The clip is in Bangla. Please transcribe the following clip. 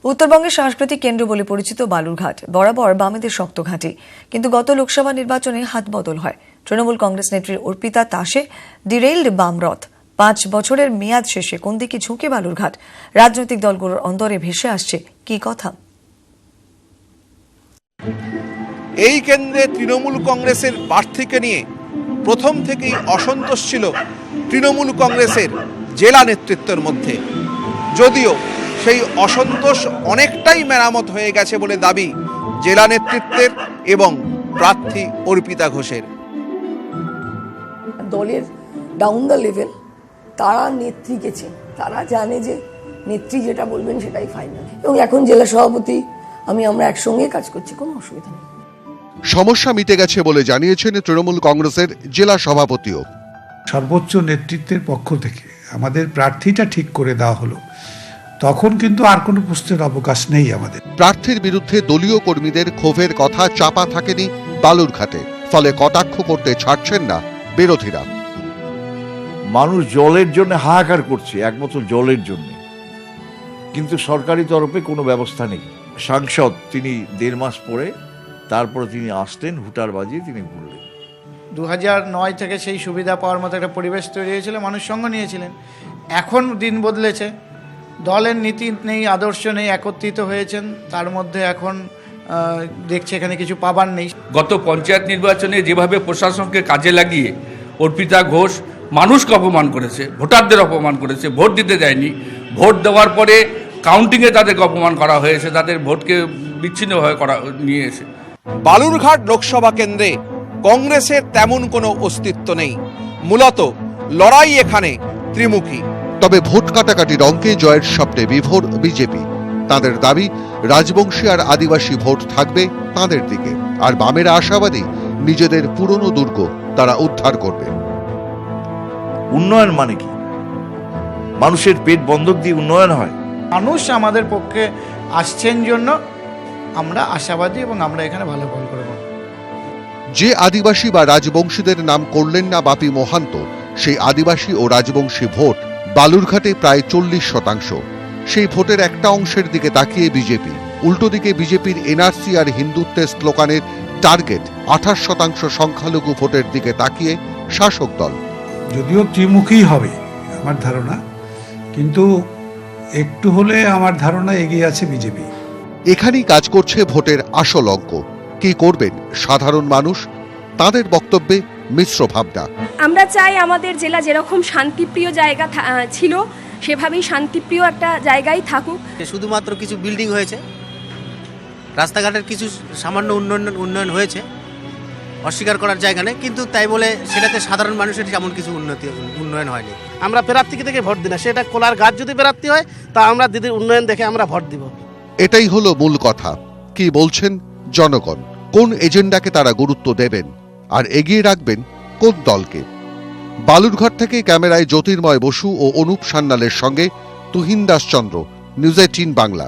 উত্তরবঙ্গের সাংস্কৃতিক কেন্দ্র বলে পরিচিত বালুরঘাট বরাবর বামেদের শক্ত ঘাঁটি, কিন্তু গত লোকসভা নির্বাচনে হাত বদল হয়। তৃণমূল কংগ্রেস নেত্রী অর্পিতা তাসে ডিরেইলড বামরথ। 5 বছরের মেয়াদ শেষে কোন দিকে ঝুঁকে বালুরঘাট? রাজনৈতিক দলগুলোর অন্তরে ভেসে আসছে কি কথা? এই কেন্দ্রে তৃণমূল কংগ্রেসের প্রার্থীকে নিয়ে প্রথম থেকেই অসন্তোষ ছিল তৃণমূল কংগ্রেসের জেলা নেতৃত্বের মধ্যে, যদিও সেই অসন্তোষ অনেকটাই মেরামত হয়ে গেছে বলে দাবি জেলা নেতৃত্বের এবং প্রার্থী অর্পিতা ঘোষের। দলের ডাউন দ্য লেভেল তারা নেত্রী গেছে, তারা জানে যে নেত্রী যেটা বলবেন সেটাই ফাইনাল, এবং এখন জেলা সভাপতি আমরা একসঙ্গে কাজ করছি, কোনো অসুবিধা নেই। সমস্যা মিটে গেছে বলে জানিয়েছেন তৃণমূল কংগ্রেসের জেলা সভাপতিও। সর্বোচ্চ নেতৃত্বের পক্ষ থেকে আমাদের প্রার্থীটা ঠিক করে দেওয়া হলো, তখন কিন্তু আর কোনো প্রশ্নের অবকাশ নেই আমাদের। প্রার্থীর বিরুদ্ধে দলীয় কর্মীদের ক্ষোভের কথা চাপা থাকেনি বালুরঘাটে, ফলে কটাক্ষ করতে ছাড়ছেন না বিরোধীরা। মানুষ জলের জন্য হাহাকার করছে, একমাত্র জলের জন্য, কিন্তু সরকারি তরফে কোনো ব্যবস্থা নেই। সাংসদ তিনি 1.5 মাস পরে তারপরে তিনি আসলেন, হুটার বাজিয়ে তিনি ঘুরলেন। 2009 থেকে সেই সুবিধা পাওয়ার মতো একটা পরিবেশ তৈরি হয়েছিল, মানুষ সঙ্গ নিয়েছিলেন। এখন দিন বদলেছে, দলের নীতি নেই, আদর্শ নেই, একত্রিত হয়েছেন, তার মধ্যে এখন দেখছে এখানে কিছু পাবার নেই। গত পঞ্চায়েত নির্বাচনে যেভাবে প্রশাসনকে কাজে লাগিয়ে অর্পিতা ঘোষ মানুষকে অপমান করেছে, ভোটারদের অপমান করেছে, ভোট দিতে দেয়নি, ভোট দেওয়ার পরে কাউন্টিংয়ে তাদেরকে অপমান করা হয়েছে, তাদের ভোটকে বিচ্ছিন্নভাবে নিয়ে এসে। বালুরঘাট লোকসভা কেন্দ্রে কংগ্রেসের তেমন কোনো অস্তিত্ব নেই, মূলত লড়াই এখানে ত্রিমুখী। তবে ভোট কাটাকাটির অঙ্কে জয়ের স্বপ্নে বিভোর বিজেপি। তাদের দাবি রাজবংশী আর আদিবাসী ভোট থাকবে তাদের দিকে, আর বামেরা আশাবাদী নিজেদের পুরনো দুর্গ তারা উদ্ধার করবে। উন্নয়ন মানে কি? মানুষের পেট বন্ধক দিয়ে উন্নয়ন হয়? মানুষ আমাদের পক্ষে আসছেন জন্য আমরা আশাবাদী এবং আমরা এখানে ভালো ফল করব। যে আদিবাসী বা রাজবংশীদের নাম করলেন না বাপি মোহান্ত, সেই আদিবাসী ও রাজবংশী ভোট বালুরঘাটে প্রায় 40%। সেই ভোটের একটা অংশের দিকে তাকিয়ে বিজেপি, উল্টো দিকে বিজেপির এনআরসি আর হিন্দুত্বের স্লোগানের টার্গেট 28% সংখ্যালঘু ভোটের দিকে তাকিয়ে শাসক দল। যদিও ত্রিমুখী হবে আমার ধারণা, কিন্তু একটু হলে আমার ধারণা এগিয়ে আছে বিজেপি। এখানেই কাজ করছে ভোটের আসল অঙ্ক। কি করবেন সাধারণ মানুষ? তাদের বক্তব্যে মিশ্র ভাবনা। আমরা চাই আমাদের জেলা যেরকম শান্তিপ্রিয় জায়গা ছিল সেভাবেই শান্তিপ্রিয় একটা জায়গায় থাকুক। শুধুমাত্র কিছু বিল্ডিং হয়েছে, রাস্তাঘাটের কিছু সামান্য উন্নয়ন হয়েছে, অস্বীকার করার জায়গা নেই, কিন্তু তাই বলে সেটাতে সাধারণ মানুষের তেমন কিছু উন্নয়ন হয়নি। আমরা প্রার্থীকে দেখে ভোট দিই না, সেটা কোলার গাছ যদি প্রার্থী হয় তা আমরা দিদির উন্নয়ন দেখে আমরা ভোট দিব। এটাই হলো মূল কথা। কি বলছেন জনগণ? কোন এজেন্ডাকে তারা গুরুত্ব দেবেন আর এগিয়ে রাখবেন কোন দলকে? বালুরঘাট থেকে ক্যামেরায় জ্যোতির্ময় বসু ও অনুপ সান্যালের সঙ্গে তুহিন দাস চন্দ্র, নিউজ 18 বাংলা।